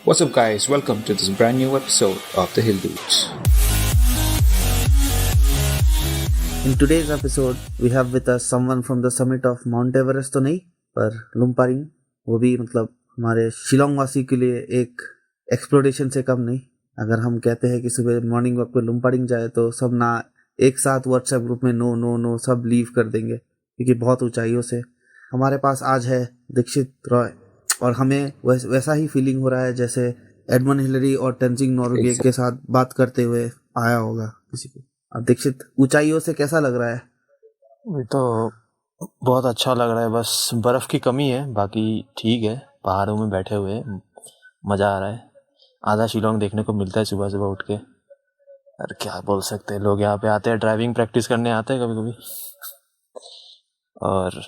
What's up, guys? Welcome to this brand new episode of The Hill Dudes. In today's episode, we have with us someone from the summit of Mount Everest तो नहीं पर लुम्पारिंग, वो भी मतलब हमारे शिलोंग वासी के लिए एक एक्सप्लोरेशन से कम नहीं। अगर हम कहते हैं कि सुबह मॉर्निंग वॉक पे लुम्पारिंग जाए तो सब ना एक साथ व्हाट्सएप ग्रुप में नो नो नो सब लीव कर देंगे क्योंकि बहुत ऊंचाइयों से। हमारे पास आज है दीक्षित रॉय और हमें वैसा ही फीलिंग हो रहा है जैसे एडमंड हिलरी और टेंजिंग नोर्गे के साथ बात करते हुए आया होगा किसी को। अब दीक्षित, ऊंचाइयों से कैसा लग रहा है? ये तो बहुत अच्छा लग रहा है, बस बर्फ की कमी है, बाकी ठीक है। पहाड़ों में बैठे हुए मजा आ रहा है। आधा शिलोंग देखने को मिलता है सुबह सुबह उठ के। और क्या बोल सकते हैं, लोग यहाँ पे आते हैं, ड्राइविंग प्रैक्टिस करने आते हैं कभी कभी। और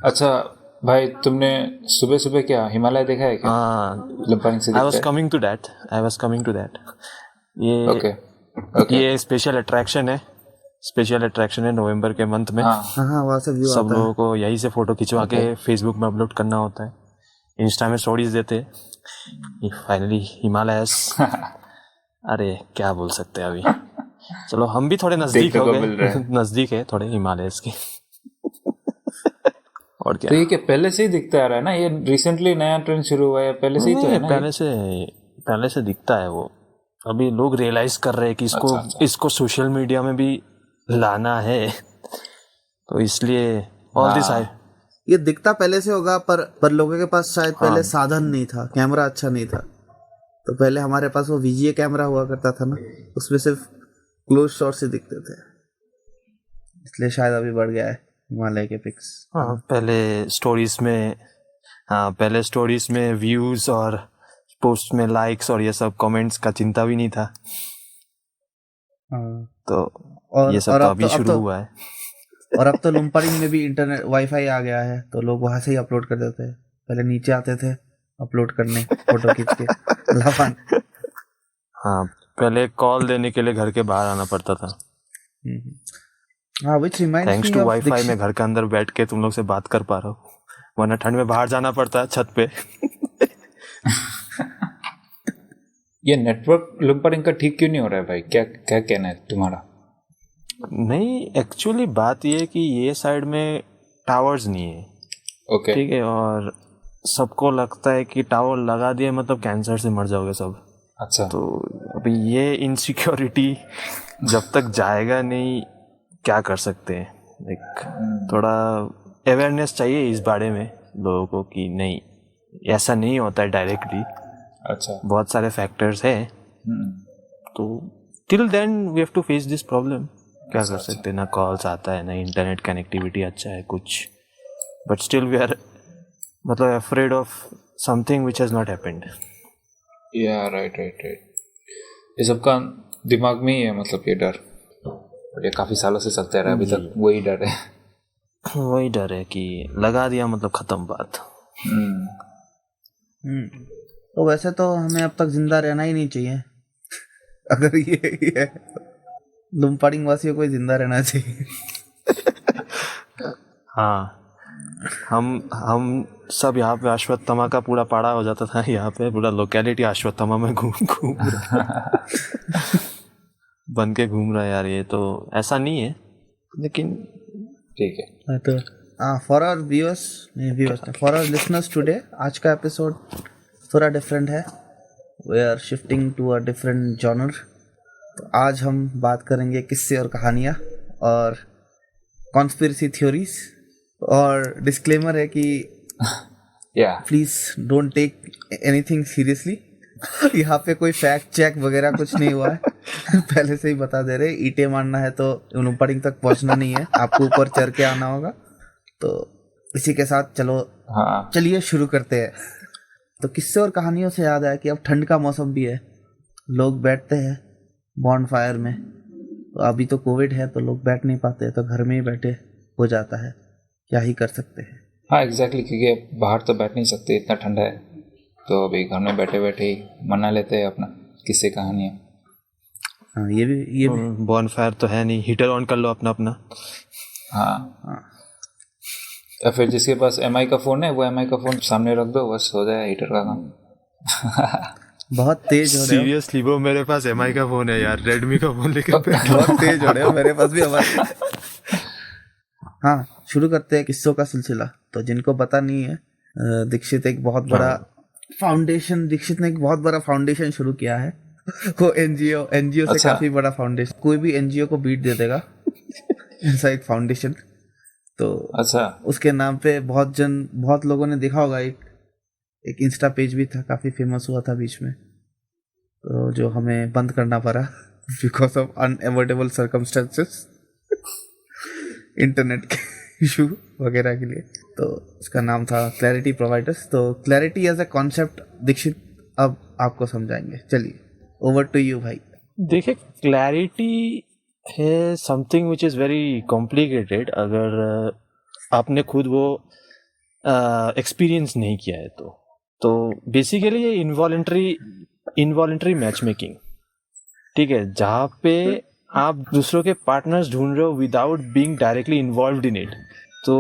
अच्छा भाई, तुमने सुबह सुबह क्या हिमालय देखा है क्या? लुम्पारिंग से I was coming to that. ये स्पेशल अट्रैक्शन है नवंबर के मंथ में। वहाँ से व्यू सब लोगों को यहीं से फोटो खिंचवा के फेसबुक में अपलोड करना होता है, इंस्टा में स्टोरीज देते। Finally Himalayas. अरे क्या बोल सकते हैं अभी। चलो हम भी थोड़े नजदीक हो गए, नजदीक है थोड़े हिमालयस के। और क्या, तो ये क्या पहले से ही दिखता आ रहा है ना? ये रिसेंटली नया ट्रेंड शुरू हुआ है, पहले से ही तो है ना? पहले से दिखता है वो। अभी लोग रियलाइज कर रहे हैं कि इसको सोशल मीडिया में भी लाना है, तो इसलिए ऑल दिस आई। ये दिखता पहले से होगा पर लोगों के पास शायद पहले साधन नहीं था, कैमरा अच्छा नहीं था। तो पहले हमारे पास वो वीजीए कैमरा हुआ करता था ना, उसमें सिर्फ क्लोज शॉट से दिखते थे, इसलिए शायद अभी बढ़ गया है हिमालय के पिक्स। पहले स्टोरीज में व्यूज और पोस्ट में लाइक्स और ये सब कमेंट्स का चिंता भी नहीं था। तो ये सब तो अभी शुरू हुआ है। और अब तो लुम्पारिंग में भी इंटरनेट वाईफाई आ गया है, तो लोग वहां से ही अपलोड कर देते हैं। पहले नीचे आते थे अपलोड करने फोटो खींच के लाफान। पहले कॉल देने के लिए घर के बाहर आना पड़ता था। थैंक्स टू वाईफाई में घर के अंदर बैठ के तुम लोग से बात कर पा रहा हूँ, वरना ठंड में बाहर जाना पड़ता है छत पे। ये नेटवर्क लुम्पारिंग का ठीक क्यों नहीं हो रहा है भाई? क्या क्या कहना है तुम्हारा? नहीं, एक्चुअली बात ये है कि ये साइड में टावर्स नहीं है। ठीक है, और सबको लगता है कि टावर लगा दिए मतलब कैंसर से मर जाओगे सब। अच्छा, तो अभी ये इनसिक्योरिटी जब तक जाएगा नहीं, क्या कर सकते हैं। थोड़ा अवेयरनेस चाहिए इस बारे में लोगों को कि नहीं, ऐसा नहीं होता है डायरेक्टली। अच्छा, बहुत सारे फैक्टर्स हैं, तो till then we have to face this problem. क्या कर सकते हैं, ना कॉल्स आता है, ना इंटरनेट कनेक्टिविटी अच्छा है कुछ, बट स्टिल वी आर मतलब afraid of something which has not happened. या राइट। ये सबका दिमाग में ही है, मतलब ये डर, और ये काफी सालों से चलता रहा है, अभी तक वही डर है कि लगा दिया मतलब खत्म बात। तो वैसे तो हमें अब तक जिंदा रहना ही नहीं चाहिए। अगर ये है लुम्पारिंग वासियों को जिंदा रहना चाहिए। हम सब यहाँ पे अश्वत्थामा का पूरा पाड़ा हो जाता था, यहाँ पे पूरा लोकेलिटी अश्वत्थामा में घूम बन के घूम रहा है यार। ये तो ऐसा नहीं है, लेकिन ठीक है। तो for our for our listeners today, आज का एपिसोड थोड़ा डिफरेंट है। We are shifting to a different genre. तो आज हम बात करेंगे किस्से और कहानियाँ और कॉन्स्पिरेसी थ्योरीज। और डिस्क्लेमर है कि please don't take anything seriously. यहाँ पे कोई फैक्ट चेक वगैरह कुछ नहीं हुआ है। पहले से ही बता दे रहे, ईंटें मारना है तो लुम्पारिंग तक पहुँचना नहीं है, आपको ऊपर चढ़ के आना होगा। तो इसी के साथ चलिए शुरू करते हैं। तो किस्से और कहानियों से याद आया कि अब ठंड का मौसम भी है, लोग बैठते हैं बॉनफायर में। तो अभी तो कोविड है तो लोग बैठ नहीं पाते, तो घर में ही बैठे हो जाता है, क्या ही कर सकते हैं। हाँ एग्जैक्टली, क्योंकि बाहर तो बैठ नहीं सकते, इतना ठंडा है, तो अभी घर में बैठे बैठे ही मना लेते हैं अपना किस्से कहानियाँ। हाँ ये भी बॉनफायर तो है नहीं, हीटर ऑन कर लो अपना। हाँ या फिर जिसके पास MI का फ़ोन है वो MI का फ़ोन सामने रख दो, बस हो जाए हीटर का काम। बहुत तेज हो रहे हो, सीरियसली वो मेरे पास एमआई का फोन है यार, रेडमी का फोन लेके बहुत तेज हो रहे हो, मेरे पास भी हमारे। हाँ, शुरू करते हैं किस्सों का सिलसिला। तो जिनको पता नहीं है, दीक्षित ने एक बहुत बड़ा फाउंडेशन शुरू किया है। वो एनजीओ से अच्छा। काफी बड़ा फाउंडेशन, कोई भी एनजीओ को बीट दे देगा ऐसा एक फाउंडेशन। तो अच्छा, उसके नाम पे बहुत लोगों ने देखा होगा, एक इंस्टा पेज भी था, काफी फेमस हुआ था बीच में, तो जो हमें बंद करना पड़ा because of unavoidable circumstances, internet के इशू वगैरह के लिए। तो उसका नाम था क्लैरिटी प्रोवाइडर्स। तो clarity as a concept Dikshit अब आपको समझाएंगे, चलिए ओवर टू यू भाई। देखिए, क्लैरिटी है something which is very complicated अगर आपने खुद वो एक्सपीरियंस नहीं किया है तो बेसिकली ये इनवॉलेंटरी मैच मेकिंग, ठीक है, जहाँ पे आप दूसरों के पार्टनर्स ढूंढ रहे हो without being directly involved in it. तो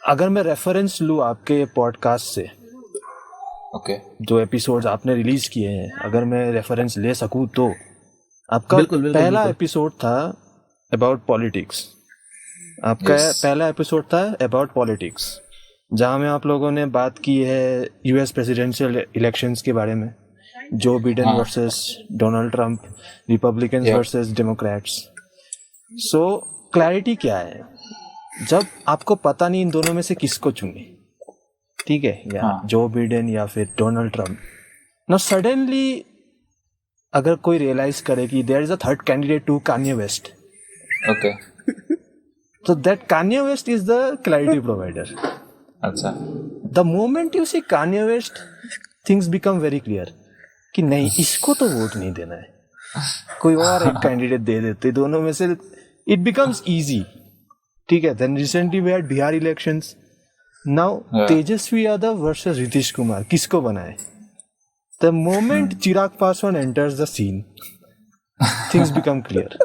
अगर मैं रेफरेंस लूँ आपके पॉडकास्ट से, ओके, जो एपिसोड्स आपने रिलीज किए हैं, अगर मैं रेफरेंस ले सकूँ तो आपका बिल्कुल, पहला एपिसोड था अबाउट पॉलिटिक्स। आपका पहला एपिसोड था अबाउट पॉलिटिक्स, जहाँ में आप लोगों ने बात की है यूएस प्रेसिडेंशियल इलेक्शंस के बारे में, Joe Biden versus Donald Trump, Republicans versus Democrats. So clarity क्या है, जब आपको पता नहीं इन दोनों में से किसको चुने, ठीक है, या जो बिडेन या फिर डोनाल्ड ट्रंप, ना सडनली अगर कोई रियलाइज करे कि there is a third candidate to Kanye West, okay, तो that Kanye West is the clarity provider. अच्छा, the moment you see Kanye West, things become very clear कि नहीं, इसको तो वोट नहीं देना है, कोई और एक कैंडिडेट दे देते, दोनों में से इट बिकम्स इजी, ठीक है। Then recently we had Bihar elections, now Tejashwi Yadav versus Nitish Kumar, किसको बनाए? The moment Chirag Paswan enters the scene, things become clear,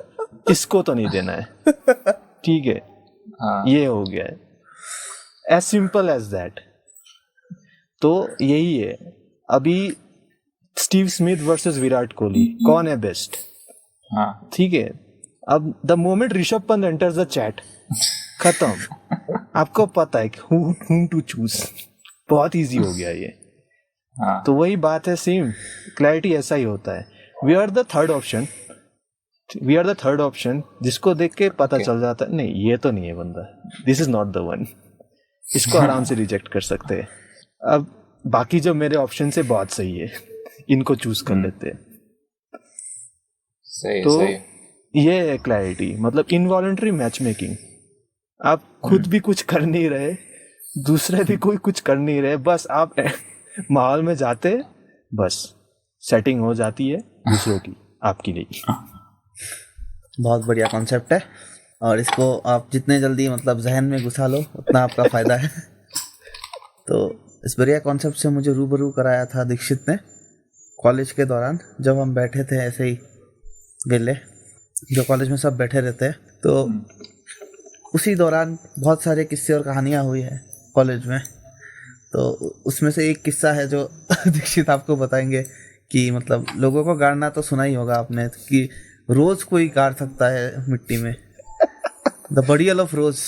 इसको तो नहीं देना है, ठीक है, ये हो गया है, एज सिंपल एज दैट। तो यही है। अभी Steve Smith versus Virat Kohli, कौन है बेस्ट? ठीक है, अब the moment Rishabh Pant enters the chat, खत्म, आपको पता है whom to choose, बहुत इजी हो गया ये। तो वही बात है, सेम क्लैरिटी ऐसा ही होता है। We are the third option, जिसको देख के पता चल जाता है नहीं, ये तो नहीं है बंदा, this is not the one, इसको आराम से रिजेक्ट कर सकते हैं। अब बाकी जो मेरे ऑप्शन से बहुत सही है, इनको चूज कर लेते हैं। सही। ये है क्लैरिटी, मतलब इनवॉलंटरी मैच मेकिंग। आप खुद भी कुछ कर नहीं रहे, दूसरे भी कोई कुछ कर नहीं रहे, बस आप माहौल में जाते, बस सेटिंग हो जाती है दूसरों की, आपकी नहीं। बहुत बढ़िया कॉन्सेप्ट है, और इसको आप जितने जल्दी मतलब जहन में घुसा लो उतना आपका फायदा है। तो इस बढ़िया कॉन्सेप्ट से मुझे रूबरू कराया था दीक्षित ने कॉलेज के दौरान, जब हम बैठे थे ऐसे ही वेले, जो कॉलेज में सब बैठे रहते हैं, तो उसी दौरान बहुत सारे किस्से और कहानियाँ हुई है कॉलेज में। तो उसमें से एक किस्सा है जो दीक्षित आपको बताएंगे कि मतलब लोगों को गाड़ना तो सुना ही होगा आपने कि रोज कोई गाड़ सकता है मिट्टी में, द बरियल ऑफ रोज।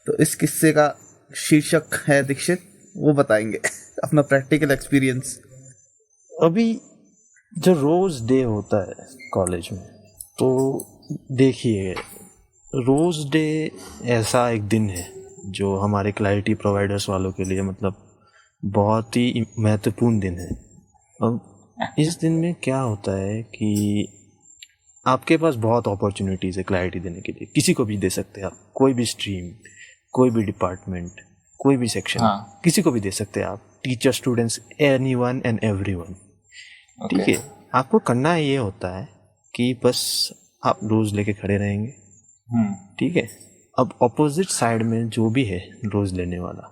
तो इस किस्से का शीर्षक है दीक्षित, वो बताएंगे अपना प्रैक्टिकल एक्सपीरियंस। अभी जो रोज डे होता है कॉलेज में, तो देखिए, रोज डे ऐसा एक दिन है जो हमारे क्लैरिटी प्रोवाइडर्स वालों के लिए मतलब बहुत ही महत्वपूर्ण दिन है। अब इस दिन में क्या होता है कि आपके पास बहुत अपॉर्चुनिटीज़ है क्लैरिटी देने के लिए, किसी को भी दे सकते हैं आप, कोई भी स्ट्रीम, कोई भी डिपार्टमेंट, कोई भी सेक्शन, किसी को भी दे सकते हैं आप, teacher, students, anyone and everyone, ठीक है। आपको करना ये होता है कि बस आप रोज लेके खड़े रहेंगे, ठीक है। अब ऑपोजिट साइड में जो भी है रोज लेने वाला,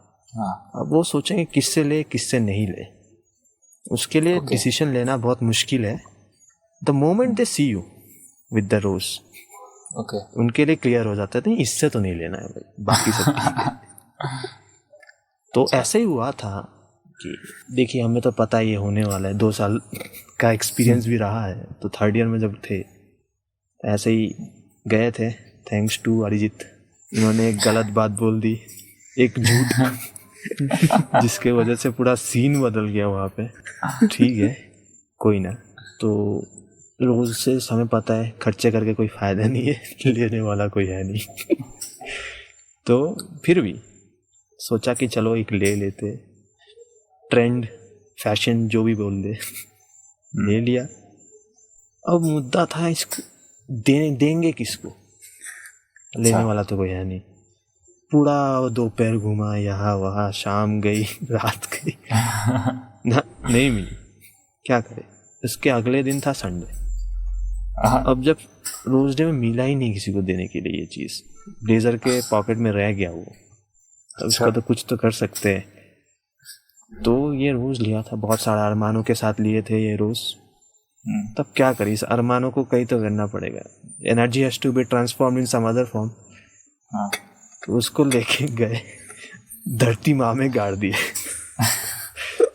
अब वो सोचेंगे किससे ले किससे नहीं ले, उसके लिए डिसीजन लेना बहुत मुश्किल है। The moment they see you with the rose, उनके लिए क्लियर हो जाता है नहीं, इससे तो नहीं लेना है भाई, बाकी सब ठीक है। तो ऐसे ही हुआ था कि देखिए हमें तो पता ही है होने वाला है, 2 साल का एक्सपीरियंस भी रहा है। तो 3rd ईयर में जब थे ऐसे ही गए थे, थैंक्स टू अरिजीत, उन्होंने एक गलत बात बोल दी, एक झूठ जिसके वजह से पूरा सीन बदल गया वहाँ पे। ठीक है कोई ना, तो रोज से हमें पता है खर्चे करके कोई फायदा नहीं है, लेने वाला कोई है नहीं। तो फिर भी सोचा कि चलो एक ले लेते, ट्रेंड फैशन जो भी बोल दे, ले लिया। अब मुद्दा था इसको देंगे किसको, लेने वाला तो कोई है नहीं। पूरा दोपहर घूमा यहाँ वहाँ, शाम गई रात गई ना, नहीं मिली, क्या करे। उसके अगले दिन था संडे। अब जब रोज डे में मिला ही नहीं किसी को देने के लिए ये चीज, ब्लेजर के पॉकेट में रह गया वो, तो उसका तो कुछ तो कर सकते हैं। तो ये रोज लिया था, बहुत सारे अरमानों के साथ लिए थे ये रोज। तब क्या करी, इस अरमानों को कहीं तो करना पड़ेगा, energy has to be transform in some other form. तो उसको लेके गए, धरती माँ में गाड़ दिए।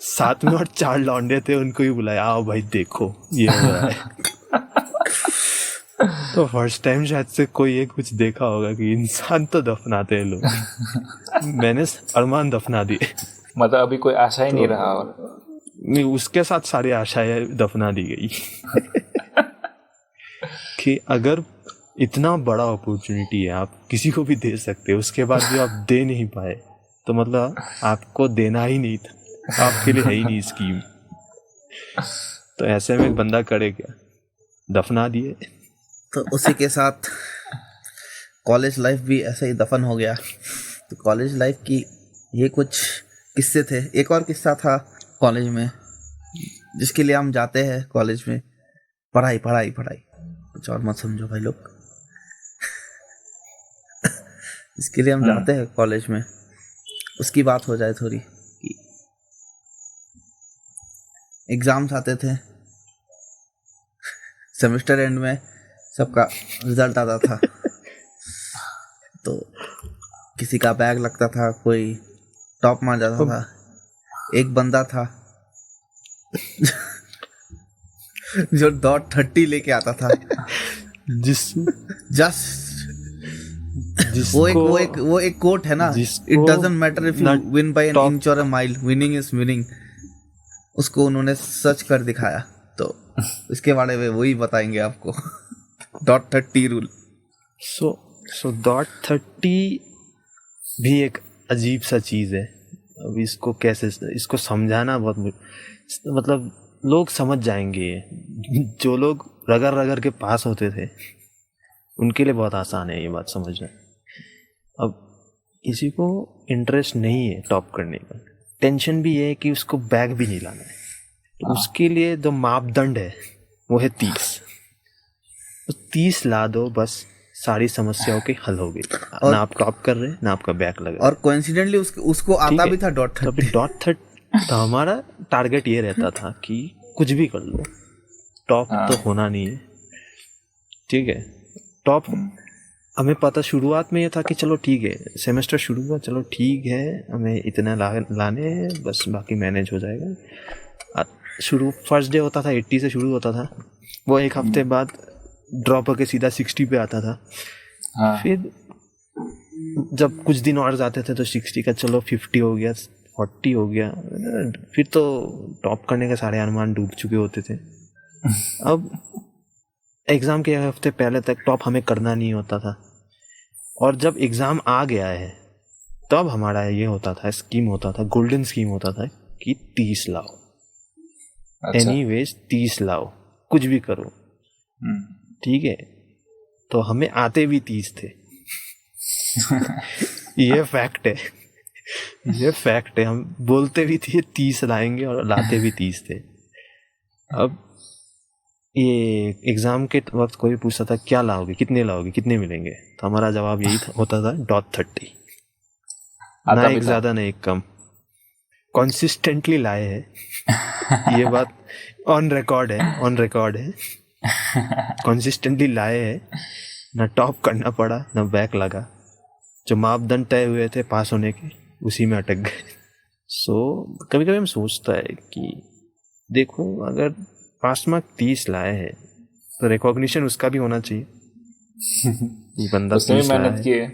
साथ में और 4 लौंडे थे, उनको ही बुलाया, आओ भाई देखो ये हो रहा है। तो फर्स्ट टाइम शायद से कोई ये कुछ देखा होगा कि इंसान तो दफनाते हैं लोग। मैंने अरमान दफना दिए, मतलब अभी कोई आशा ही नहीं रहा। और नहीं, उसके साथ सारी आशाएं दफना दी गई। कि अगर इतना बड़ा अपॉर्चुनिटी है, आप किसी को भी दे सकते हो, उसके बाद भी आप दे नहीं पाए, तो मतलब आपको देना ही नहीं था, आपके लिए है ही नहीं स्कीम। तो ऐसे में बंदा करे क्या, दफना दिए। तो उसी के साथ कॉलेज लाइफ भी ऐसे ही दफन हो गया। तो कॉलेज लाइफ की ये कुछ किस्से थे। एक और किस्सा था कॉलेज में, जिसके लिए हम जाते हैं कॉलेज में, पढ़ाई पढ़ाई पढ़ाई, कुछ और मत समझो भाई लोग। इसके लिए हम जाते हैं कॉलेज में, उसकी बात हो जाए थोड़ी कि एग्जाम्स आते थे, सेमेस्टर एंड में सबका रिजल्ट आता था। तो किसी का बैग लगता था, कोई टॉप मार जाता था। एक बंदा था जो .30 लेके आता था, वो एक कोट है ना, it doesn't matter if you win by an inch or a mile, winning is winning. उसको उन्होंने सर्च कर दिखाया, तो इसके बारे में वही बताएंगे आपको। .30 रूल। सो .30 भी एक अजीब सा चीज है। अब इसको कैसे, इसको समझाना बहुत, मतलब लोग समझ जाएंगे, जो लोग रगड़ रगड़ के पास होते थे उनके लिए बहुत आसान है ये बात समझना। अब किसी को इंटरेस्ट नहीं है टॉप करने का, टेंशन भी है कि उसको बैग भी नहीं लाना है, तो उसके लिए जो मापदंड है वो है 30। तो 30 ला दो, बस सारी समस्याओं के हल हो गई। ना आप टॉप कर रहे, ना आपका बैक लगा। और कोइंसिडेंटली उसको आता भी था .30। तो हमारा टारगेट ये रहता था कि कुछ भी कर लो, टॉप तो होना नहीं है। ठीक है, टॉप हमें पता शुरुआत में ये था कि चलो ठीक है, सेमेस्टर शुरू हुआ, चलो ठीक है, हमें इतना लाने हैं, बस बाकी मैनेज हो जाएगा। शुरू फर्स्ट डे होता था 80 से शुरू होता था, वो एक हफ्ते बाद ड्रॉप होके सीधा 60 पे आता था। फिर जब कुछ दिन और जाते थे तो 60 का चलो 50 हो गया, 40 हो गया, फिर तो टॉप करने के सारे अनुमान डूब चुके होते थे। अब एग्ज़ाम के एक हफ्ते पहले तक टॉप हमें करना नहीं होता था, और जब एग्ज़ाम आ गया है तब हमारा ये होता था, स्कीम होता था, गोल्डन स्कीम होता था कि 30 लाओ। अच्छा। एनीवेज 30 लाओ, कुछ भी करो। ठीक है, तो हमें आते भी 30 थे। ये फैक्ट है, ये फैक्ट है। हम बोलते भी थे 30 लाएंगे और लाते भी 30 थे। अब ये एग्जाम के वक्त कोई पूछता था क्या लाओगे, कितने लाओगे, कितने मिलेंगे, तो हमारा जवाब यही होता था .30। ना एक ज्यादा ना एक कम, कंसिस्टेंटली लाए हैं। ये बात ऑन रिकॉर्ड है, कंसिस्टेंटली लाए हैं। ना टॉप करना पड़ा, ना बैक लगा। जो मापदंड तय हुए थे पास होने के, उसी में अटक गए। सो कभी कभी हम सोचता है कि देखो अगर पास मार्क 30 लाए हैं तो रिकॉग्निशन उसका भी होना चाहिए। ये बंदा उसने भी 30 लाया मेहनत है, की है।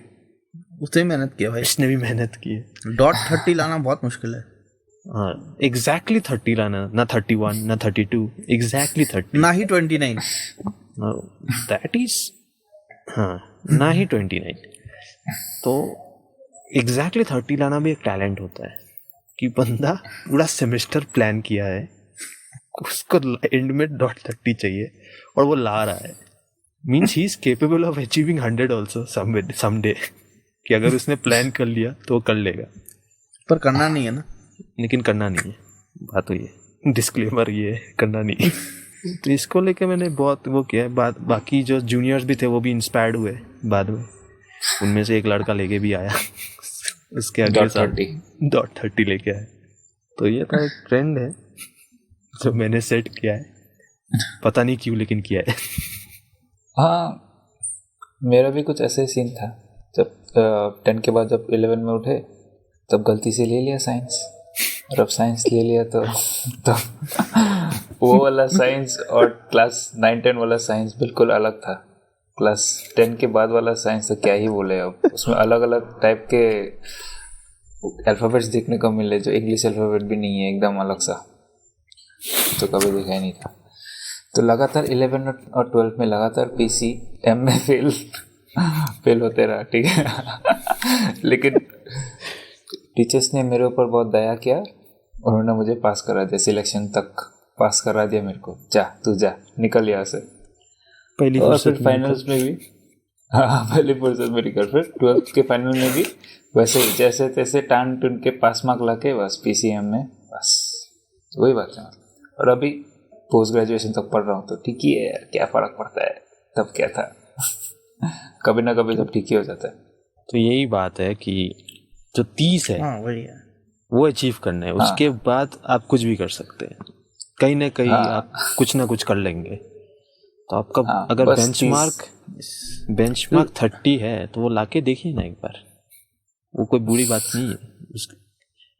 उसने भी मेहनत किया भाई। इसने भी मेहनत की है। .30 लाना बहुत मुश्किल है। हाँ एग्जैक्टली 30 लाना, ना 31 ना 32, एग्जैक्टली 30, ना ही 29। दैट इज, हाँ ना ही 29। तो एग्जैक्टली 30 लाना भी एक टैलेंट होता है कि बंदा पूरा सेमेस्टर प्लान किया है, उसको एंड में .30 चाहिए और वो ला रहा है। Means he is capable of achieving 100 also someday, कि अगर उसने प्लान कर लिया तो वो कर लेगा, पर करना नहीं है ना। लेकिन करना नहीं है। बात तो ये डिस्क्लेमर ये है, करना नहीं है। तो इसको लेके मैंने बहुत वो किया है। बाकी जो जूनियर्स भी थे वो भी इंस्पायर्ड हुए बाद में, उनमें से एक लड़का लेके भी आया उसके अगले साल .30 लेके आया। तो ये तो एक ट्रेंड है जो मैंने सेट किया है, पता नहीं क्यों लेकिन किया है। हाँ मेरा भी कुछ ऐसे सीन था। जब 10 के बाद जब 11 में उठे तब गलती से ले लिया साइंस, और अब साइंस ले लिया तो वो वाला साइंस और क्लास 9-10 वाला साइंस बिल्कुल अलग था। क्लास 10 के बाद वाला साइंस तो क्या ही बोले, अब उसमें अलग अलग टाइप के अल्फ़ाबेट्स देखने को मिले जो इंग्लिश अल्फ़ाबेट भी नहीं है, एकदम अलग सा, तो कभी देखा ही नहीं था। तो लगातार 11 और 12 में लगातार PCM में फेल होते रहा, ठीक है। लेकिन टीचर्स ने मेरे ऊपर बहुत दया किया, उन्होंने मुझे पास करा दिया, सिलेक्शन तक पास करा दिया मेरे को। जा तू जा, निकल यहाँ से। पहली और फुर्सत फिर फाइनल्स में भी, हाँ पहली फुर्सत में निकल। फिर 12th के फाइनल में भी वैसे ही जैसे तैसे टान टून के पास मार्क ला के बस PCM में, बस वही बात है। और अभी पोस्ट ग्रेजुएशन तक पढ़ रहा हूँ तो ठीक ही है यार, क्या फ़र्क पड़ता है, तब क्या था। कभी ना कभी सब ठीक ही हो जाता है। तो यही बात है कि जो 30 है हाँ वही है। वो अचीव करना है, उसके बाद आप कुछ भी कर सकते हैं, कहीं ना कहीं आप कुछ ना कुछ कर लेंगे। तो आपका अगर बेंचमार्क 30 है तो वो लाके देखिए ना एक बार, वो कोई बुरी बात नहीं है।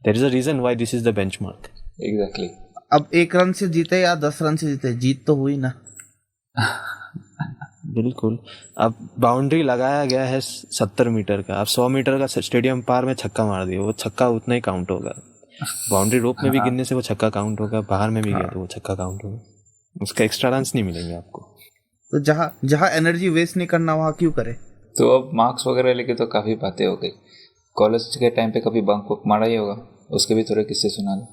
There is a reason why this is the benchmark. Exactly. अब 1 रन से जीते या 10 रन से जीते, जीत तो हुई ना। बिल्कुल। अब बाउंड्री लगाया गया है 70 मीटर का, अब 100 मीटर का स्टेडियम पार में छक्का मार दिया, वो छक्का उतना ही काउंट होगा। बाउंड्री रोप में भी गिरने से वो छक्का काउंट होगा, बाहर में भी गया तो वो छक्का काउंट होगा, उसका एक्स्ट्रा रन्स नहीं मिलेंगे आपको। तो जहाँ एनर्जी वेस्ट नहीं करना वहाँ क्यों करे। तो अब मार्क्स वगैरह लेके तो काफ़ी बातें हो गई। कॉलेज के टाइम पे कभी बंक मारा ही होगा, उसके भी थोड़े किस्से सुना दो।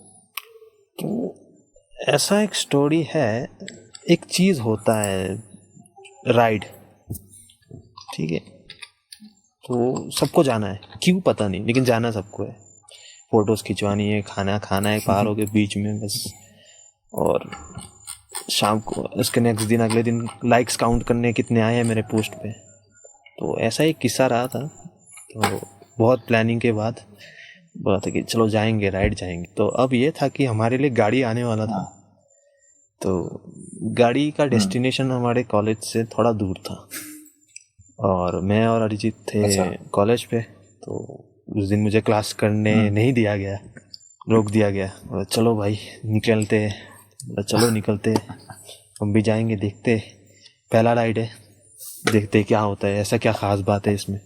तो ऐसा एक स्टोरी है, एक चीज़ होता है राइड, ठीक है, तो सबको जाना है, क्यों पता नहीं, लेकिन जाना सबको है। फोटोज खिंचवानी है, खाना खाना है पहाड़ों के बीच में बस, और शाम को उसके नेक्स्ट दिन अगले दिन लाइक्स काउंट करने कितने आए हैं मेरे पोस्ट पे। तो ऐसा एक किस्सा रहा था। तो बहुत प्लानिंग के बाद बात है कि चलो जाएंगे, राइड जाएंगे। तो अब ये था कि हमारे लिए गाड़ी आने वाला था, तो गाड़ी का डेस्टिनेशन हमारे कॉलेज से थोड़ा दूर था, और मैं और अरिजीत थे कॉलेज पे। तो उस दिन मुझे क्लास करने नहीं दिया गया, रोक दिया गया, और चलो भाई निकलते, चलो निकलते, हम भी जाएंगे, देखते, पहला राइड है, देखते क्या होता है, ऐसा क्या खास बात है इसमें।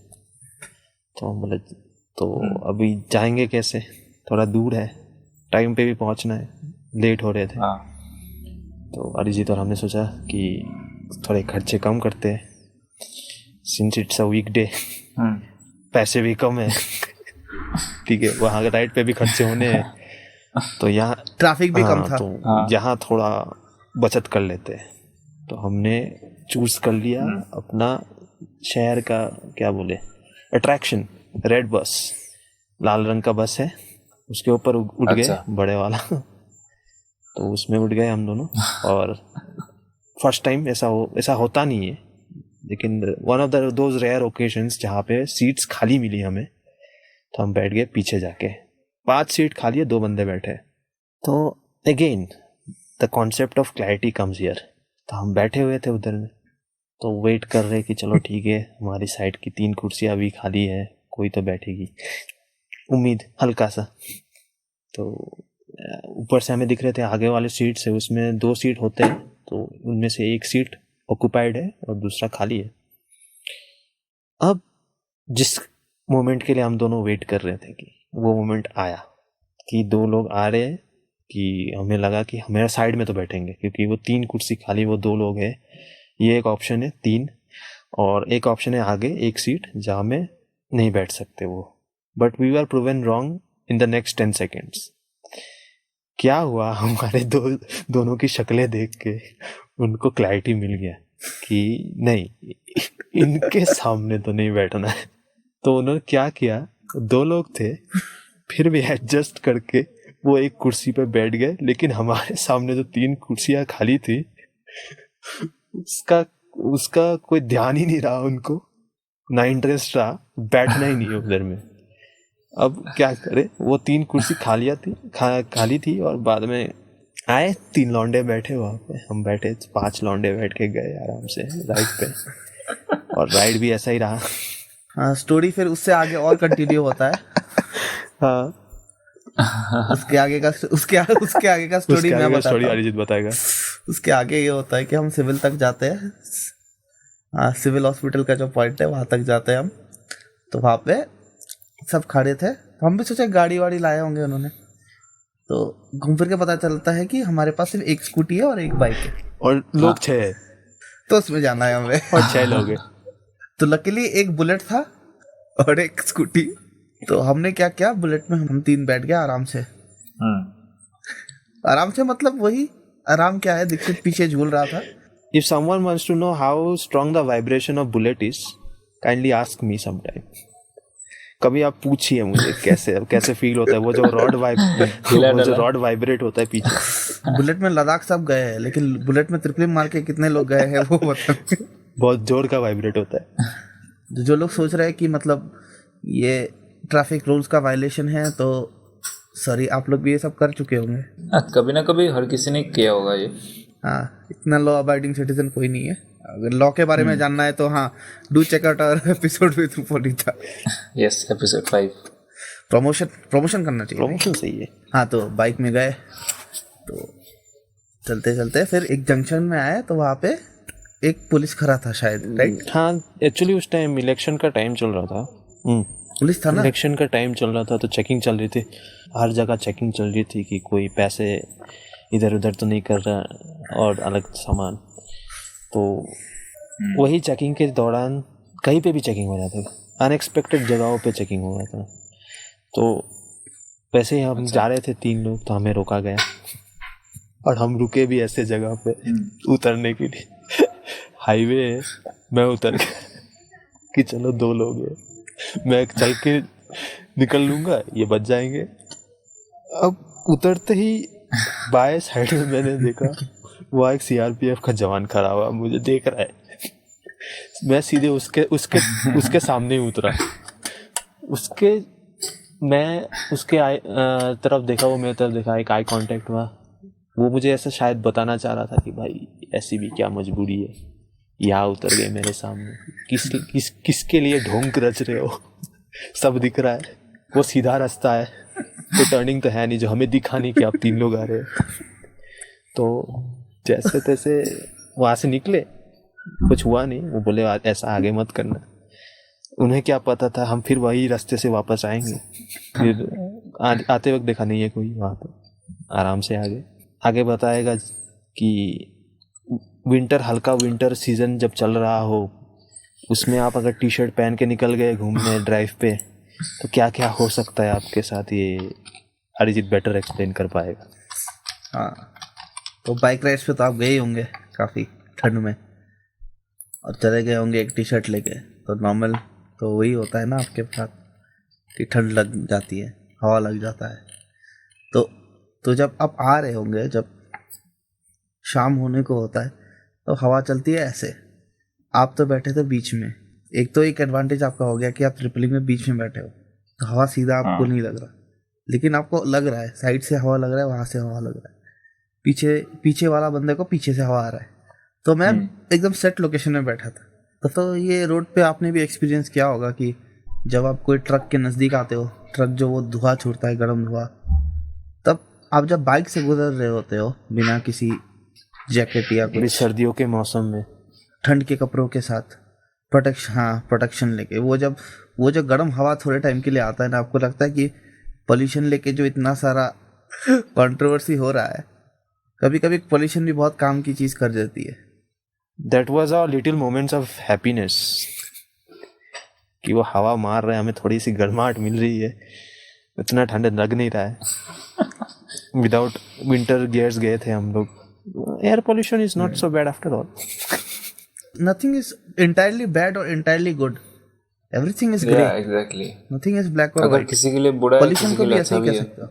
तो हम बोले तो अभी जाएंगे कैसे, थोड़ा दूर है, टाइम पे भी पहुंचना है, लेट हो रहे थे। तो अरिजीत और हमने सोचा कि थोड़े खर्चे कम करते हैं, सिंस इट्स अ वीकडे, पैसे भी कम है, ठीक है, वहाँ राइड पे भी खर्चे होने हैं, तो यहाँ ट्रैफिक भी कम था, तो यहाँ थोड़ा बचत कर लेते हैं। तो हमने चूज कर लिया अपना शहर का क्या बोले अट्रैक्शन, रेड बस, लाल रंग का बस है, उसके ऊपर उठ गए बड़े वाला। तो उसमें उठ गए हम दोनों, और फर्स्ट टाइम ऐसा होता नहीं है, लेकिन one of those rare occasions जहाँ पे सीट्स खाली मिली हमें, तो हम बैठ गए पीछे जाके, 5 सीट खाली है, 2 बंदे बैठे। तो again the concept of clarity comes here. तो हम बैठे हुए थे उधर में, तो वेट कर रहे कि चलो ठीक है, हमारी साइड की 3 कुर्सियां अभी खाली है, कोई तो बैठेगी, उम्मीद हल्का सा। तो ऊपर से हमें दिख रहे थे आगे वाले सीट से, उसमें 2 सीट होते हैं, तो उनमें से एक सीट ऑक्यूपाइड है और दूसरा खाली है। अब जिस मोमेंट के लिए हम दोनों वेट कर रहे थे कि वो मोमेंट आया कि 2 लोग आ रहे हैं, कि हमें लगा कि हमारे साइड में तो बैठेंगे क्योंकि वो 3 कुर्सी खाली, वो 2 लोग हैं। ये एक ऑप्शन है 3, और एक ऑप्शन है आगे एक सीट जहाँ में नहीं बैठ सकते वो। But we were proven wrong in the next 10 seconds. क्या हुआ, हमारे दोनों की शक्लें देख के उनको क्लैरिटी मिल गया कि नहीं, इनके सामने तो नहीं बैठना है। तो उन्होंने क्या किया, 2 लोग थे, फिर भी एडजस्ट करके वो एक कुर्सी पे बैठ गए, लेकिन हमारे सामने जो 3 कुर्सियां खाली थी उसका कोई ध्यान ही नहीं रहा उनको, ना इंटरेस्ट रहा, बैठना ही नहीं है उधर में। अब क्या करे, वो 3 कुर्सी खाली थी और बाद में आए 3 लौंडे बैठे वहाँ पे, हम बैठे 5 लौंडे बैठ के गए आराम से राइड पे, और राइड भी ऐसा ही रहा। हाँ, स्टोरी फिर उससे आगे और कंटिन्यू होता है। हाँ, उसके आगे का स्टोरी मैं बताता हूँ। अरिजीत बताएगा। उसके आगे ये होता है कि हम सिविल तक जाते हैं। हाँ, सिविल हॉस्पिटल का जो पॉइंट है वहाँ तक जाते हैं हम। तो वहाँ पे सब खड़े थे, हम भी सोचे गाड़ी वाड़ी लाए होंगे उन्होंने। तो घूम फिर के पता चलता है कि हमारे पास सिर्फ एक स्कूटी है और एक बाइक है, और लोग 6 है, तो उसमें जाना है हमें, और 6 लोग हैं। तो लकीली एक बुलेट था और एक स्कूटी। तो हमने क्या किया, बुलेट में हम 3 बैठ गए आराम से। आराम से मतलब वही आराम क्या है, दीक्षित पीछे झूल रहा था। If someone wants to know how strong the vibration of bullet is, kindly ask me sometime. कभी आप पूछिए मुझे कैसे फील होता है वो जो रॉड वाइब्रेट होता है पीछे। बुलेट में लद्दाख सब गए हैं, लेकिन बुलेट में ट्रिपलिंग मार के कितने लोग गए हैं वो बताओ। बहुत जोर का वाइब्रेट होता है। जो लोग सोच रहे हैं कि मतलब ये ट्रैफिक रूल्स का वायलेशन है, तो सॉरी, आप लोग भी ये सब कर चुके होंगे। कभी ना कभी हर किसी ने किया होगा ये। हाँ, इतना लॉ अबाइडिंग सिटीजन कोई नहीं है। अगर लॉ के बारे में जानना है तो हाँ, do check out our episode with Punita. Yes, episode 5। Promotion करना चाहिए। प्रमोशन सही है। हाँ, तो बाइक में गए, तो चलते चलते फिर एक जंक्शन में आए, तो वहाँ पे एक पुलिस खड़ा था शायद, राइट? हाँ, एक्चुअली उस टाइम इलेक्शन का टाइम चल रहा था। पुलिस था ना, इलेक्शन का टाइम चल रहा था, तो चेकिंग चल रही थी, हर जगह चेकिंग चल रही थी कि कोई पैसे इधर उधर तो नहीं कर रहा और अलग सामान। तो वही चेकिंग के दौरान कहीं पे भी चेकिंग हो जाता था, अनएक्सपेक्टेड जगहों पे चेकिंग हो रहा था। तो वैसे ही हम जा रहे थे 3 लोग, तो हमें रोका गया और हम रुके भी ऐसे जगह पे उतरने के लिए। हाईवे है, मैं उतर गया कि चलो 2 लोग हैं, मैं चल के निकल लूंगा, ये बच जाएंगे। अब उतरते ही बाएं साइड में मैंने देखा वहाँ एक सीआरपीएफ का जवान खड़ा हुआ, मुझे देख रहा है। मैं सीधे उसके सामने ही उतरा। मैं उसके तरफ देखा, वो मेरी तरफ देखा, एक आई कांटेक्ट हुआ। वो मुझे ऐसा शायद बताना चाह रहा था कि भाई ऐसी भी क्या मजबूरी है, यहाँ उतर गए मेरे सामने, किसके लिए ढोंग रच रहे हो, सब दिख रहा है, वो सीधा रास्ता है, कोई टर्निंग तो है नहीं जो हमें दिखा नहीं कि आप 3 लोग आ रहे हैं। तो जैसे तैसे वहाँ से निकले, कुछ हुआ नहीं। वो बोले ऐसा आगे मत करना। उन्हें क्या पता था हम फिर वही रास्ते से वापस आएंगे। फिर आते वक्त देखा नहीं है कोई वहाँ पे, आराम से आगे बताएगा कि हल्का विंटर सीजन जब चल रहा हो, उसमें आप अगर टी शर्ट पहन के निकल गए घूमने ड्राइव पे, तो क्या क्या हो सकता है आपके साथ, ये अरिजीत बेटर एक्सप्लेन कर पाएगा। हाँ, तो बाइक राइड्स पे तो आप गए होंगे काफ़ी ठंड में, और चले गए होंगे एक टी शर्ट लेके। तो नॉर्मल तो वही होता है ना आपके साथ कि ठंड लग जाती है, हवा लग जाता है। तो जब आप आ रहे होंगे, जब शाम होने को होता है, तो हवा चलती है ऐसे, आप तो बैठे थे बीच में। एक तो एक एडवांटेज आपका हो गया कि आप ट्रिपलिंग में बीच में बैठे हो, तो हवा सीधा आपको नहीं लग रहा, लेकिन आपको लग रहा है साइड से हवा लग रहा है, वहाँ से हवा लग रहा है, पीछे वाला बंदे को पीछे से हवा आ रहा है। तो मैं एकदम सेट लोकेशन में बैठा था। तो ये रोड पे आपने भी एक्सपीरियंस किया होगा कि जब आप कोई ट्रक के नज़दीक आते हो, ट्रक जो वो धुआं छोड़ता है, गर्म धुआं, तब आप जब बाइक से गुजर रहे होते हो बिना किसी जैकेट या अभी कुछ सर्दियों के मौसम में ठंड के कपड़ों के साथ प्रोटेक्शन लेके, वो जो गर्म हवा थोड़े टाइम के लिए आता है ना, आपको लगता है कि पोल्यूशन लेके जो इतना सारा कंट्रोवर्सी हो रहा है, कभी कभी पोल्यूशन भी बहुत काम की चीज कर देती है। That was our little moments of happiness कि वो हवा मार रहे हैं, हमें थोड़ी सी गर्माहट मिल रही है, इतना ठंड लग नहीं रहा है। विदाउट विंटर गियर्स गए थे हम लोग। Air pollution is not so bad after all. Nothing is entirely bad or entirely good, everything is gray, exactly. nothing is black or अगर white। किसी के लिए बुरा है, पोल्यूशन किसी को के भी लिए ऐसे अच्छा ही भी कह है। सकते हो।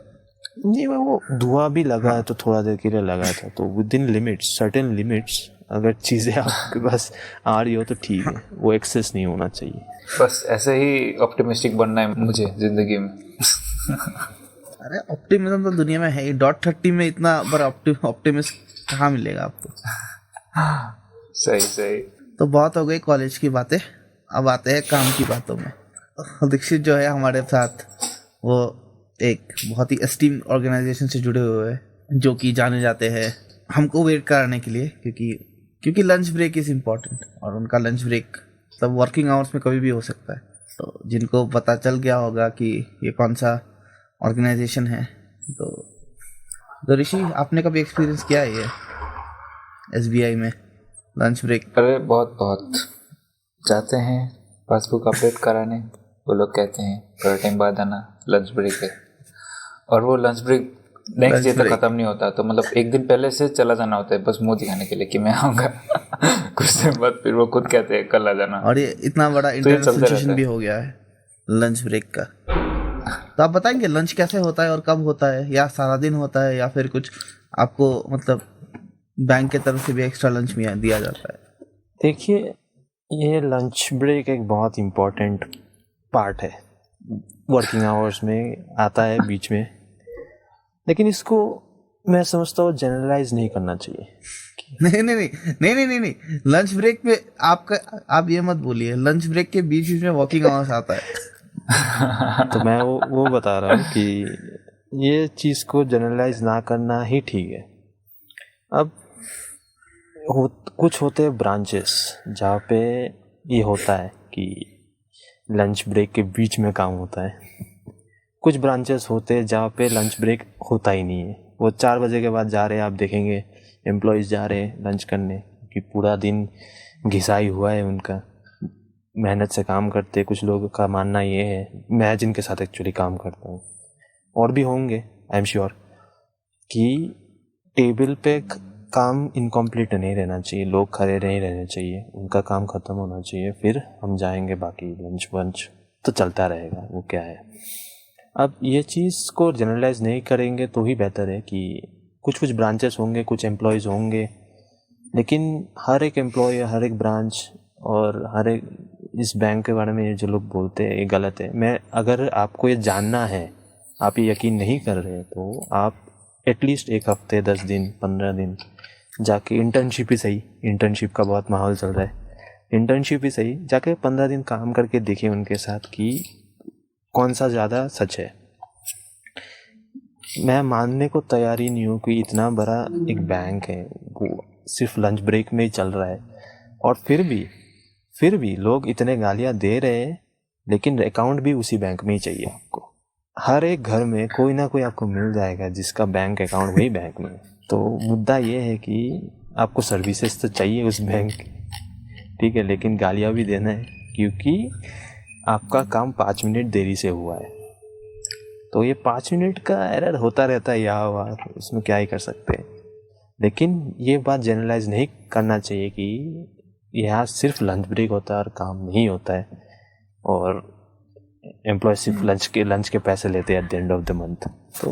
नहीं, वो धुआं भी लगा है तो थोड़ा देर के लिए लगा था, तो with in limits, certain limits, अगर चीजें आपके पास आ रही हो तो ठीक है, वो एक्सेस नहीं होना चाहिए। बस ऐसे ही ऑप्टिमिस्टिक बनना है मुझे जिंदगी में। अरे ऑप्टिमिज्म तो दुनिया में है ही, .30 में इतना बड़ा ऑप्टिमिस्ट कहाँ मिलेगा आपको। सही। तो बहुत हो गई कॉलेज की बातें, अब आते हैं काम की बातों में। दीक्षित जो है हमारे साथ, वो एक बहुत ही एस्टीम ऑर्गेनाइजेशन से जुड़े हुए हैं, जो कि जाने जाते हैं हमको वेट कराने के लिए, क्योंकि लंच ब्रेक इज़ इम्पॉर्टेंट, और उनका लंच ब्रेक सब वर्किंग आवर्स में कभी भी हो सकता है। तो जिनको पता चल गया होगा कि ये कौन सा ऑर्गेनाइजेशन है, तो ऋषि, आपने कभी एक्सपीरियंस किया है ये SBI में लंच ब्रेक? अरे बहुत जाते हैं पासबुक अपडेट कराने, वो लोग कहते हैं थोड़ा टाइम बाद आना, लंच ब्रेक है। और वो लंच ब्रेक नेक्स्ट डे तक खत्म नहीं होता, तो मतलब एक दिन पहले से चला जाना होता है, बस मुंह दिखाने के लिए कि मैं आऊँगा। कुछ दिन बाद फिर वो खुद कहते हैं कल आ जाना। और ये इतना बड़ा इंटरनल सिचुएशन भी हो गया है लंच ब्रेक का। तो आप बताएंगे लंच कैसे होता है और कब होता है, या सारा दिन होता है, या फिर कुछ आपको मतलब बैंक के तरफ से भी एक्स्ट्रा लंच में दिया जाता है? देखिए, ये लंच ब्रेक एक बहुत इम्पोर्टेंट पार्ट है, वर्किंग आवर्स में आता है बीच में, लेकिन इसको मैं समझता हूँ जनरलाइज नहीं करना चाहिए। नहीं, लंच ब्रेक में आप ये मत बोलिए, लंच ब्रेक के बीच में वर्किंग आवर्स आता है। तो मैं वो बता रहा हूँ कि ये चीज़ को जनरलाइज ना करना ही ठीक है। अब कुछ होते हैं ब्रांचेस जहाँ पे ये होता है कि लंच ब्रेक के बीच में काम होता है। कुछ ब्रांचेस होते हैं जहाँ पे लंच ब्रेक होता ही नहीं है, वो 4 बजे के बाद जा रहे हैं, आप देखेंगे एम्प्लॉयज़ जा रहे हैं लंच करने, कि पूरा दिन घिसाई हुआ है उनका, मेहनत से काम करते। कुछ लोगों का मानना ये है, मैं जिनके साथ एक्चुअली काम करता हूँ, और भी होंगे आई एम श्योर, कि टेबल पे काम इनकम्प्लीट नहीं रहना चाहिए, लोग खड़े नहीं रहने चाहिए, उनका काम ख़त्म होना चाहिए, फिर हम जाएंगे बाकी लंच वंच तो चलता रहेगा, वो क्या है। अब ये चीज़ को जनरलाइज नहीं करेंगे तो ही बेहतर है कि कुछ ब्रांचेस होंगे, कुछ एम्प्लॉयज़ होंगे, लेकिन हर एक एम्प्लॉय, हर एक ब्रांच और हर एक इस बैंक के बारे में ये जो लोग बोलते हैं ये गलत है। अगर आपको ये जानना है, आप ये यकीन नहीं कर रहे, तो आप एटलीस्ट 1 हफ्ते, 10 दिन, 15 दिन जाके इंटर्नशिप ही सही, इंटर्नशिप का बहुत माहौल चल रहा है, इंटर्नशिप ही सही, जाके 15 दिन काम करके देखिए उनके साथ कि कौन सा ज़्यादा सच है। मैं मानने को तैयार ही नहीं हूँ कि इतना बड़ा एक बैंक है, वो सिर्फ लंच ब्रेक में ही चल रहा है, और फिर भी लोग इतने गालियाँ दे रहे हैं, लेकिन अकाउंट भी उसी बैंक में ही चाहिए आपको। हर एक घर में कोई ना कोई आपको मिल जाएगा जिसका बैंक अकाउंट वही बैंक में। तो मुद्दा ये है कि आपको सर्विसेज तो चाहिए उस बैंक, ठीक है, लेकिन गालियाँ भी देना है क्योंकि आपका काम 5 मिनट देरी से हुआ है। तो ये 5 मिनट का एरर होता रहता है यहाँ वहाँ, उसमें क्या ही कर सकते हैं। लेकिन ये बात जनरलाइज नहीं करना चाहिए कि यहाँ सिर्फ लंच ब्रेक होता है और काम नहीं होता है, और एम्प्लॉय सिर्फ लंच के पैसे लेते हैं at the end of the month. तो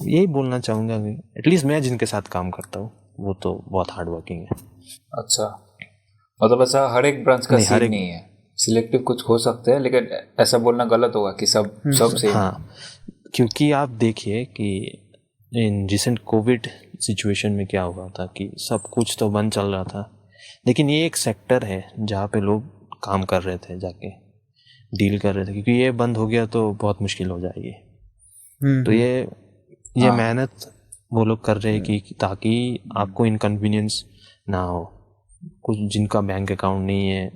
यही बोलना चाहूँगा कि एटलीस्ट मैं जिनके साथ काम करता हूँ वो तो बहुत हार्ड वर्किंग है। अच्छा, मतलब ऐसा हर एक ब्रांच का सीन नहीं है, सिलेक्टिव कुछ हो सकते हैं, लेकिन ऐसा बोलना गलत होगा कि सब सेम। हाँ, क्योंकि आप देखिए कि इन रिसेंट कोविड सिचुएशन में क्या हुआ था कि सब कुछ तो बंद चल रहा था, लेकिन ये एक सेक्टर है जहाँ पे लोग काम कर रहे थे, जाके डील कर रहे थे, क्योंकि ये बंद हो गया तो बहुत मुश्किल हो जाएगी। तो ये ये मेहनत वो लोग कर रहे हैं कि ताकि आपको इनकन्वीनियंस ना हो। कुछ जिनका बैंक अकाउंट नहीं है,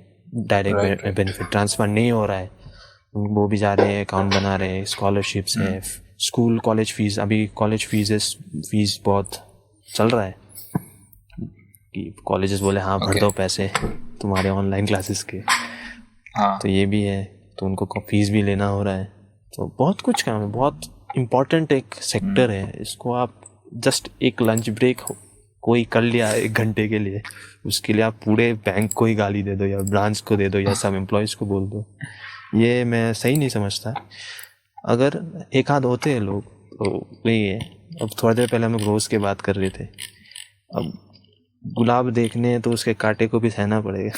डायरेक्ट बेनिफिट ट्रांसफर नहीं हो रहा है, वो भी जा रहे हैं, अकाउंट बना रहे हैं, स्कॉलरशिप्स है, स्कूल कॉलेज फीस, अभी कॉलेज फीस बहुत चल रहा है कि कॉलेजेस बोले हाँ भर दो पैसे तुम्हारे ऑनलाइन क्लासेस के। तो ये भी है, तो उनको फीस भी लेना हो रहा है। तो बहुत कुछ काम है, बहुत इम्पोर्टेंट एक सेक्टर है। इसको आप जस्ट एक लंच ब्रेक कोई कर लिया 1 घंटे के लिए, उसके लिए आप पूरे बैंक को ही गाली दे दो या ब्रांच को दे दो या सब एम्प्लॉयज़ को बोल दो, ये मैं सही नहीं समझता। अगर एक आध होते हैं लोग तो नहीं है। अब थोड़ी देर पहले हम लोग रोज़ की बात कर रहे थे, अब गुलाब देखने हैं तो उसके कांटे को भी सहना पड़ेगा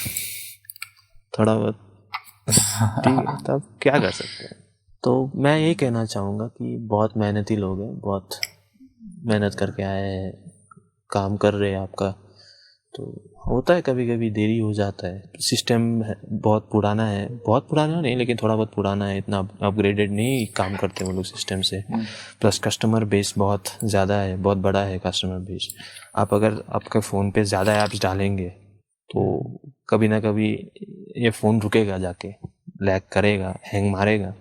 थोड़ा बहुत, ठीक है, तब क्या कर सकते हैं। तो मैं ये कहना चाहूँगा कि बहुत मेहनती लोग हैं, बहुत मेहनत करके आए हैं, काम कर रहे हैं आपका, तो होता है कभी कभी देरी हो जाता है। सिस्टम बहुत पुराना है, बहुत पुराना नहीं लेकिन थोड़ा बहुत पुराना है, इतना अपग्रेडेड नहीं काम करते वो लोग सिस्टम से। प्लस कस्टमर बेस बहुत ज़्यादा है, बहुत बड़ा है कस्टमर बेस। आप अगर आपके फ़ोन पे ज़्यादा ऐप्स डालेंगे तो कभी ना कभी ये फ़ोन रुकेगा, जाके लैग करेगा, हैंग मारेगा।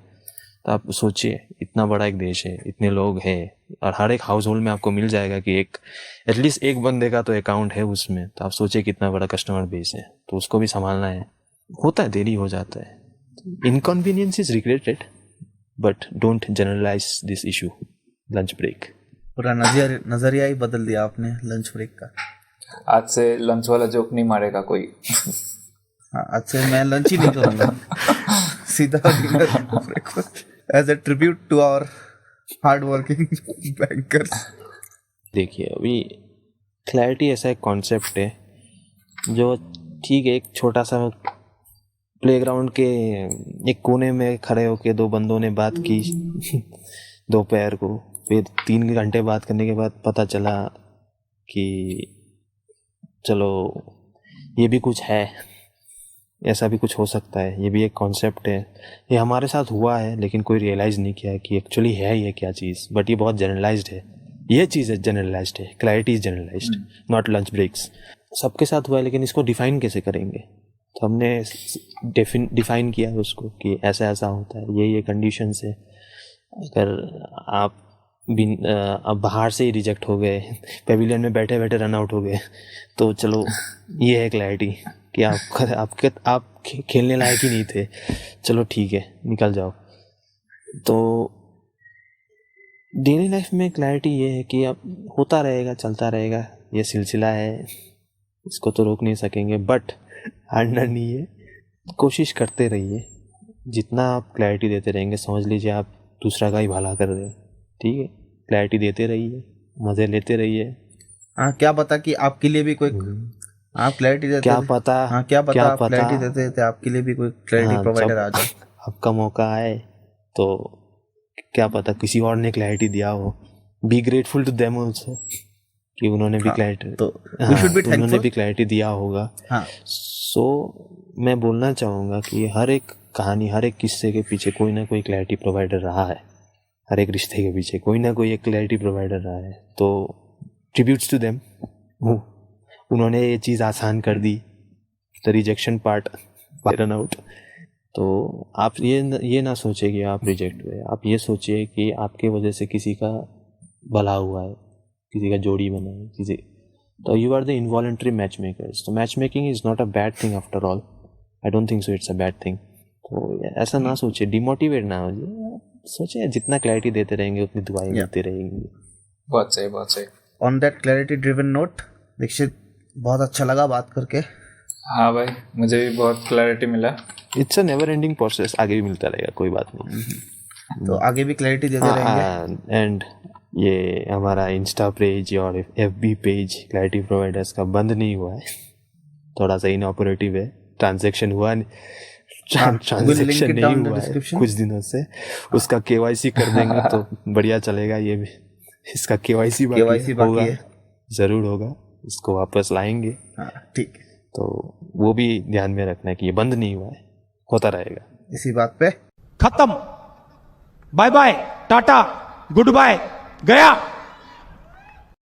तो आप सोचिए, इतना बड़ा एक देश है, इतने लोग हैं, और हर एक हाउस होल्ड में आपको मिल जाएगा कि एटलीस्ट एक बंदे का तो अकाउंट है उसमें। तो आप सोचिए कितना बड़ा कस्टमर बेस है, तो उसको भी संभालना है। होता है, देरी हो जाता है, inconvenience is regretted, but don't generalize this issue. Lunch break पूरा नजरिया ही बदल दिया आपने लंच ब्रेक का। आज से लंच वाला जोक नहीं मारेगा कोई। हाँ, आज से मैं लंच ही नहीं करूँगा, सीधा breakfast as a tribute to our hard working bankers. देखिए, अभी क्लैरिटी ऐसा एक कॉन्सेप्ट है जो ठीक है, एक छोटा सा प्लेग्राउंड के एक कोने में खड़े होके 2 बंदों ने बात की दोपहर को, फिर 3 घंटे बात करने के बाद पता चला कि चलो ये भी कुछ है, ऐसा भी कुछ हो सकता है, ये भी एक कॉन्सेप्ट है। ये हमारे साथ हुआ है लेकिन कोई रियलाइज़ नहीं किया है कि एक्चुअली है ये क्या चीज़। बट ये बहुत जनरलाइज्ड है, ये चीज़ है जनरलाइज्ड है, clarity is generalized, not lunch breaks. सबके साथ हुआ है लेकिन इसको डिफाइन कैसे करेंगे? तो हमने डिफाइन किया है उसको कि ऐसा ऐसा होता है, ये कंडीशंस है। अगर आप अब बाहर से ही रिजेक्ट हो गए, पेविलियन में बैठे बैठे रन आउट हो गए, तो चलो ये है क्लैरिटी कि आप खेलने लायक ही नहीं थे, चलो ठीक है निकल जाओ। तो डेली लाइफ में क्लैरिटी ये है कि अब होता रहेगा, चलता रहेगा, ये सिलसिला है, इसको तो रोक नहीं सकेंगे, बट हारना नहीं है, कोशिश करते रहिए। जितना आप क्लैरिटी देते रहेंगे, समझ लीजिए आप दूसरा का ही भला कर रहे हैं, ठीक है। क्लैरिटी देते रहिए, मज़े लेते रहिए। हाँ, क्या पता कि आपके लिए भी कोई आप क्लैरिटी देते, क्या पता, हाँ क्या पता आप क्लैरिटी देते थे, आपके लिए भी कोई क्लैरिटी प्रोवाइडर आ जाए। आपका मौका आए तो क्या पता किसी और ने क्लैरिटी दिया हो। Be grateful to them also कि उन्होंने भी क्लैरिटी, तो वी शुड बी थैंकफुल, उन्होंने भी क्लैरिटी दिया होगा। हाँ, सो मैं बोलना चाहूँगा कि हर एक कहानी, हर एक किस्से के पीछे कोई ना कोई क्लैरिटी प्रोवाइडर रहा है, हर एक रिश्ते के पीछे कोई ना कोई एक क्लैरिटी प्रोवाइडर रहा है। तो ट्रिब्यूट्स टू देम, उन्होंने ये चीज़ आसान कर दी, the rejection part, run out. तो आप ये ना सोचिए कि आप रिजेक्ट हुए, आप ये सोचिए कि आपके वजह से किसी का भला हुआ है, किसी का जोड़ी बना है, किसी, तो you are the involuntary match makers. तो match making is not a bad thing after all, I don't think so it's a bad thing. तो ऐसा ना सोचिए, डिमोटिवेट ना हो जाए, सोचिए जितना क्लैरिटी देते रहेंगे उतनी दुआएं मिलती रहेंगी। बहुत सही, बहुत सही। On that clarity driven note, Dikshit बहुत अच्छा लगा बात करके। हाँ भाई, मुझे भी बहुत क्लैरिटी मिला। It's a never ending process, आगे भी मिलता रहेगा, कोई बात नहीं। तो आगे भी क्लैरिटी देते रहेंगे। एंड ये हमारा इंस्टा पेज और FB पेज क्लैरिटी प्रोवाइडर्स का बंद नहीं हुआ है, थोड़ा सा इनऑपरेटिव है, ट्रांजैक्शन हुआ ट्रांजैक्शन नहीं हुआ है कुछ दिनों से, उसका KYC कर देंगे तो बढ़िया चलेगा। ये भी इसका KYC बाकी है, ज़रूर होगा, इसको वापस लाएंगे। हाँ ठीक है, तो वो भी ध्यान में रखना है कि ये बंद नहीं हुआ है, होता रहेगा। इसी बात पे खत्म, bye bye, tata, goodbye, गया।